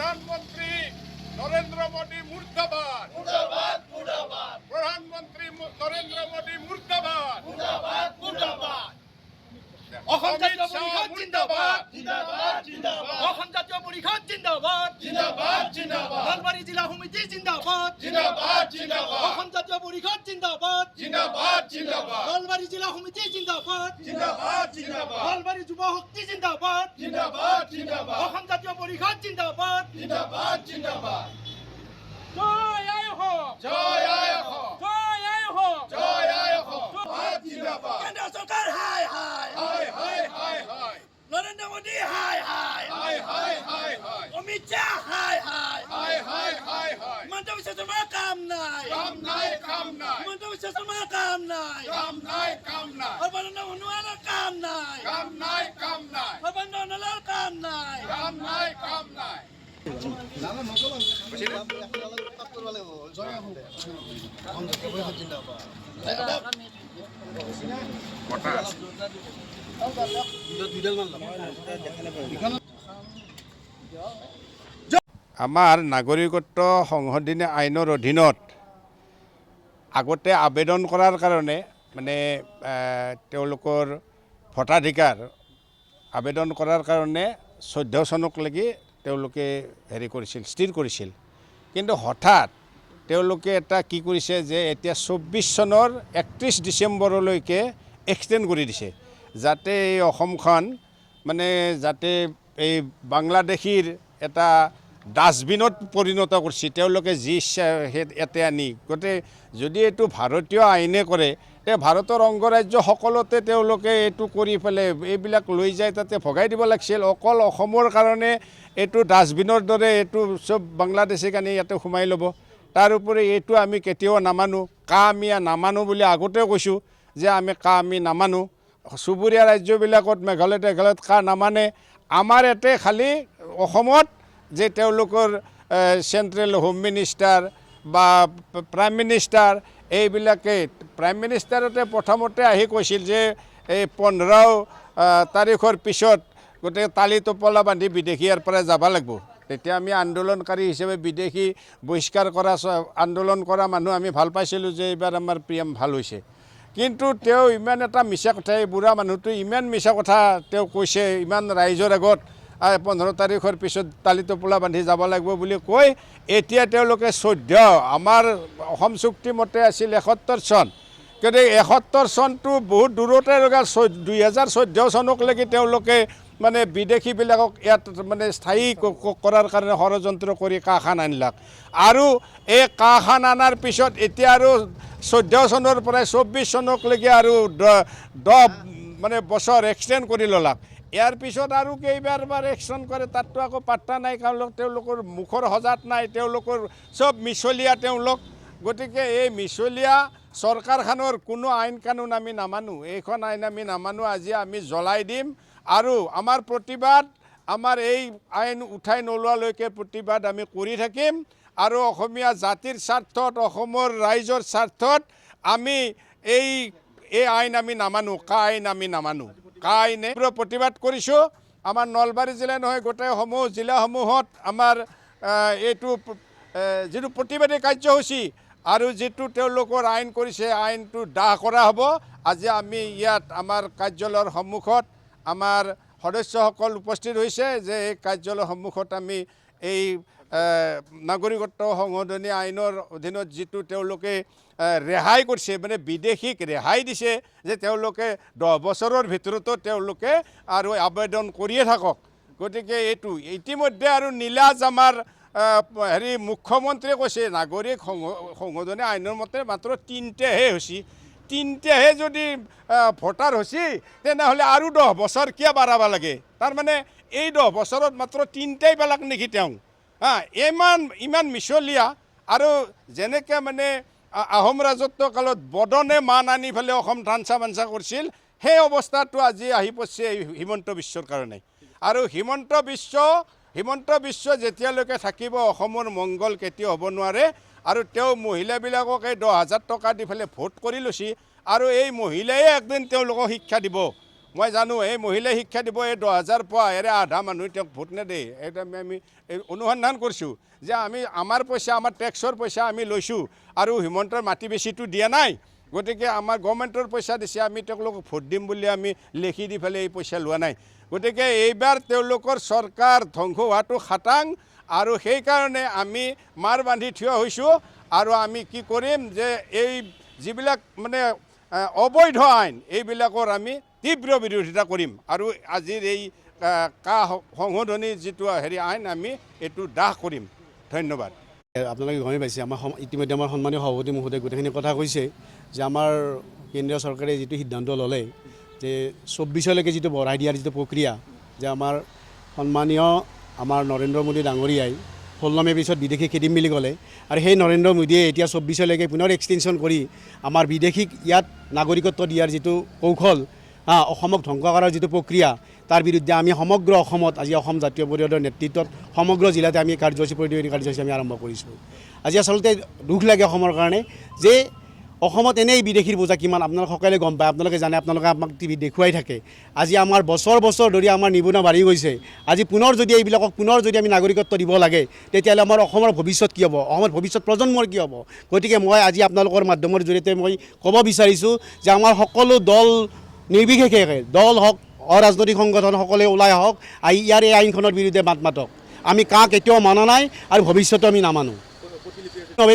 প্রধানমন্ত্রী নরেন্দ্র মোদী মুর্দাবাদ মুর্দাবাদ মুর্দাবাদ প্রধানমন্ত্রী নরেন্দ্র মোদী মুর্দাবাদ মুর্দাবাদ মুর্দাবাদ অসম জাতীয় পরিষদ জিন্দাবাদ জিন্দাবাদ জিন্দাবাদ অসম জাতীয় পরিষদ জিন্দাবাদ জিন্দাবাদ জিন্দাবাদ নলবাৰী জিলা সমিতি জিন্দাবাদ জিন্দাবাদ জিন্দাবাদ অসম জাতীয় পৰিষদ জিন্দাবাদ জিন্দাবাদ জিন্দাবাদ নলবাৰী জিলা সমিতি জিন্দাবাদ জিন্দাবাদ জিন্দাবাদ নলবাৰী যুৱ শক্তি জিন্দাবাদ জিন্দাবাদ জিন্দাবাদ অসম জাতীয় পরিষদ জিন্দাবাদ জিন্দাবাদ জিন্দাবাদ জয় আই অসম জয় আই অসম জয় আই অসম জয় আই অসম জিন্দাবাদ কেন্দ্ৰ চৰকাৰ হাই হাই হাই হাই হাই হাই নৰেন্দ্ৰ মোদী হাই হাই হাই হাই হাই হাই অমিত শ্বাহ হাই হাই হাই হাই হাই হাই হিমন্ত বিশ্ব শৰ্মাৰ কাম নাই কাম নাই কাম নাই হিমন্ত বিশ্ব শৰ্মাৰ কাম নাই কাম নাই কাম নাই সৰ্বানন্দ সোণোৱালৰ কাম নাই কাম নাই কাম নাই সৰ্বানন্দ সোণোৱালৰ কাম নাই কাম নাই কাম নাই আমাৰ নাগৰিকত্ব সংশোধনী আইনৰ অধীনত আগতে আবেদন কৰাৰ কাৰণে মানে তেওঁলোকৰ ভোটাধিকাৰ আবেদন কৰাৰ কাৰণে 14 চনকলৈকে তেওঁলোকে হেৰি কৰিছিল স্থিৰ কৰিছিল কিন্তু হঠাৎ তেওঁলোকে এটা কি কৰিছে যে এতিয়া 24 চনৰ 31 ডিচেম্বৰলৈকে এক্সটেণ্ড কৰি দিছে যাতে এই অসমখন মানে যাতে এই বাংলাদেশীৰ এটা ডাষ্টবিনত পৰিণত কৰিছে তেওঁলোকে যি ইচ্ছা ইয়াতে আনি গতিকে যদি এইটো ভাৰতীয় আইনে কৰে তে ভাৰতৰ অংগৰাজ্য সকলোতে তেওঁলোকে এইটো কৰি পেলাই এইবিলাক লৈ যায় তাতে ভগাই দিব লাগিছিল অকল অসমৰ কাৰণে এইটো ডাষ্টবিনৰ দৰে এইটো চব বাংলাদেশীক আনি ইয়াতে সোমাই ল'ব তাৰ উপৰি এইটো আমি কেতিয়াও নামানো আমি নামানো বুলি আগতেও কৈছোঁ যে আমি নামানো চুবুৰীয়া ৰাজ্যবিলাকত মেঘালয়ত নামানে আমাৰ ইয়াতে খালি অসমত যে তেওঁলোকৰ চেণ্ট্ৰেল হোম মিনিষ্টাৰ বা প্ৰাইম মিনিষ্টাৰ এইবিলাকে প্ৰাইম মিনিষ্টাৰতে প্ৰথমতে আহি কৈছিল যে এই 15 তাৰিখৰ পিছত গোটেই তালি টোপলা বান্ধি বিদেশী ইয়াৰ পৰা যাব লাগিব তেতিয়া আমি আন্দোলনকাৰী হিচাপে বিদেশী বহিষ্কাৰ কৰা আন্দোলন কৰা মানুহ আমি ভাল পাইছিলোঁ যে এইবাৰ আমাৰ পিএম ভাল হৈছে কিন্তু তেওঁ ইমান এটা মিছা কথা এই বুঢ়া মানুহটো ইমান মিছা কথা তেওঁ কৈছে ইমান ৰাইজৰ আগত 15 তাৰিখৰ পিছত তালি টোপোলা বান্ধি যাব লাগিব বুলি কৈ এতিয়া তেওঁলোকে 14 আমাৰ অসম চুক্তি মতে আছিল 71 চন কিন্তু 71 চনটো বহুত দূৰতে ৰগা 2014 চনকলৈকে তেওঁলোকে মানে বিদেশীবিলাকক ইয়াত মানে স্থায়ী কৰাৰ কাৰণে ষড়যন্ত্ৰ কৰি কাখান আনিলাক আৰু এই কাখান আনাৰ পিছত এতিয়া আৰু 14 চনৰ পৰা 24 চনকলৈকে আৰু 10 মানে বছৰ এক্সটেণ্ড কৰি ল'লাক ইয়াৰ পিছত আৰু কেইবাৰ একশ্যন কৰে তাততো আকৌ পাত্তা নাই কাৰণ তেওঁলোকৰ মুখৰ সজাত নাই তেওঁলোকৰ চব মিছলীয়া তেওঁলোক গতিকে এই মিছলীয়া চৰকাৰখনৰ কোনো আইন কানুন আমি নামানো এইখন আইন আমি নামানো আজি আমি জ্বলাই দিম আৰু আমাৰ প্ৰতিবাদ আমাৰ এই আইন উঠাই নোলোৱালৈকে প্ৰতিবাদ আমি কৰি থাকিম আৰু অসমীয়া জাতিৰ স্বাৰ্থত অসমৰ ৰাইজৰ স্বাৰ্থত আমি এই আইন আমি নামানো আইন আমি নামানো আইনে প্ৰতিবাদ কৰিছোঁ আমাৰ নলবাৰী জিলা নহয় গোটেই সমূহ জিলাসমূহত আমাৰ এইটো যিটো প্ৰতিবাদী কাৰ্যসূচী আৰু যিটো তেওঁলোকৰ আইন কৰিছে আইনটো দাহ কৰা হ'ব আজি আমি ইয়াত আমাৰ কাৰ্যালয়ৰ সন্মুখত আমাৰ সদস্যসকল উপস্থিত হৈছে যে এই কাৰ্যালয়ৰ সন্মুখত আমি এই নাগৰিকত্ব সংশোধনী আইনৰ অধীনত যিটো তেওঁলোকে ৰেহাই কৰিছে মানে বিদেশীক ৰেহাই দিছে যে তেওঁলোকে 10 বছৰৰ ভিতৰতো তেওঁলোকে আৰু আবেদন কৰিয়ে থাকক গতিকে এইটো ইতিমধ্যে আৰু নীলাজ আমাৰ হেৰি মুখ্যমন্ত্ৰীয়ে কৈছে নাগৰিক সংশোধনী আইনৰ মতে মাত্ৰ 3টাহে হৈছে 3টাহে যদি ভোটাৰ হৈছে তেনেহ'লে আৰু 10 বছৰ কিয় বাঢ়াব লাগে তাৰমানে এই 10 বছৰত মাত্ৰ 3টাই পেলাক নেকি তেওঁ ইমান মিছলীয়া আৰু যেনেকৈ মানে আহোম ৰাজত্ব কালত বদনে মান আনি পেলাই অসম ধাঞ্চা বাঞ্চা কৰিছিল সেই অৱস্থাটো আজি আহি পৰিছে হিমন্ত বিশ্বৰ কাৰণে আৰু হিমন্ত বিশ্ব যেতিয়ালৈকে থাকিব অসমৰ মংগল কেতিয়াও হ'ব নোৱাৰে আৰু তেওঁ মহিলাবিলাকক এই 10,000 টকা দি পেলাই ভোট কৰি লৈছে আৰু এই মহিলাই একদিন তেওঁলোকক শিক্ষা দিব মই জানো এই মহিলাই শিক্ষা দিব এই 10,000 পোৱা এৰে আধা মানুহ তেওঁক ভোট নেদেই। এটা আমি অনুসন্ধান কৰিছোঁ যে আমি আমাৰ পইচা আমাৰ টেক্সৰ পইচা আমি লৈছোঁ আৰু হিমন্তৰ মাটি বেছিটো দিয়া নাই। গতিকে আমাৰ গভৰ্ণমেণ্টৰ পইচা দিছে, আমি তেওঁলোকক ভোট দিম বুলি আমি লিখি দি পেলাই এই পইচা লোৱা নাই। গতিকে এইবাৰ তেওঁলোকৰ চৰকাৰ ধ্বংস হোৱাটো খাটাং আৰু সেইকাৰণে আমি মাৰ বান্ধি থিয় হৈছোঁ। আৰু আমি কি কৰিম যে এই যিবিলাক মানে অবৈধ আইন এইবিলাকৰ আমি তীব্ৰ বিৰোধিতা কৰিম আৰু আজিৰ এই সংশোধনী যিটো আইন আমি এইটো দাহ কৰিম। ধন্যবাদ। আপোনালোকে গমেই পাইছে, আমাৰ ইতিমধ্যে আমাৰ সন্মানীয় সভাপতি মহোদয়ে গোটেইখিনি কথা কৈছে যে আমাৰ কেন্দ্ৰীয় চৰকাৰে যিটো সিদ্ধান্ত ল'লে যে 24লৈকে যিটো বঢ়াই দিয়াৰ যিটো প্ৰক্ৰিয়া, যে আমাৰ সন্মানীয় আমাৰ নৰেন্দ্ৰ মোদী ডাঙৰীয়াই 16 মে'ৰ পিছত বিদেশী খেদিম বুলি ক'লে আৰু সেই নৰেন্দ্ৰ মোদীয়ে এতিয়া 24লৈকে পুনৰ এক্সটেনশ্যন কৰি আমাৰ বিদেশীক ইয়াত নাগৰিকত্ব দিয়াৰ যিটো কৌশল, অসমক ধ্বংস কৰাৰ যিটো প্ৰক্ৰিয়া, তাৰ বিৰুদ্ধে আমি সমগ্ৰ অসমত আজি অসম জাতীয় পৰিষদৰ নেতৃত্বত সমগ্ৰ জিলাতে আমি প্ৰতিৰোধী কাৰ্যসূচী আমি আৰম্ভ কৰিছোঁ। আজি আচলতে দুখ লাগে অসমৰ কাৰণে যে অসমত এনেই বিদেশীৰ বোজা কিমান আপোনালোকে সকলোৱে গম পায়, আপোনালোকে জানে, আপোনালোকে আমাক টিভিত দেখুৱাই থাকে। আজি আমাৰ বছৰ বছৰ ধৰি আমাৰ নিবনুৱা বাঢ়ি গৈছে। আজি পুনৰ যদি এইবিলাকক যদি আমি নাগৰিকত্ব দিব লাগে, তেতিয়াহ'লে আমাৰ অসমৰ ভৱিষ্যত কি হ'ব, অসমৰ ভৱিষ্যত প্ৰজন্মৰ কি হ'ব। গতিকে মই আজি আপোনালোকৰ মাধ্যমৰ জৰিয়তে মই ক'ব বিচাৰিছোঁ যে আমাৰ সকলো দল নিৰ্বিশেষে, দল হওক অৰাজনৈতিক সংগঠন সকলোৱে ওলাই আহক, ইয়াৰ এই আইনখনৰ বিৰুদ্ধে মাত মাতক। আমি কেতিয়াও মানা নাই আৰু ভৱিষ্যতো আমি নামানো।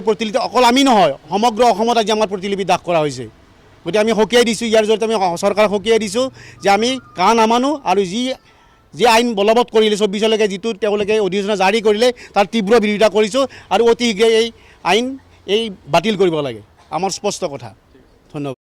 প্ৰতিলিপি অকল আমি নহয়, সমগ্ৰ অসমত আজি আমাৰ প্ৰতিলিপি দাখ কৰা হৈছে। গতিকে আমি সকীয়াই দিছোঁ, ইয়াৰ জৰিয়তে আমি চৰকাৰক সকীয়াই দিছোঁ যে আমি নামানো আৰু যি আইন বলবৎ কৰিলে 24লৈকে যিটো তেওঁলোকে অধিসূচনা জাৰি কৰিলে তাৰ তীব্ৰ বিৰোধিতা কৰিছোঁ আৰু অতি শীঘ্ৰে এই আইন বাতিল কৰিব লাগে। আমাৰ স্পষ্ট কথা। ধন্যবাদ।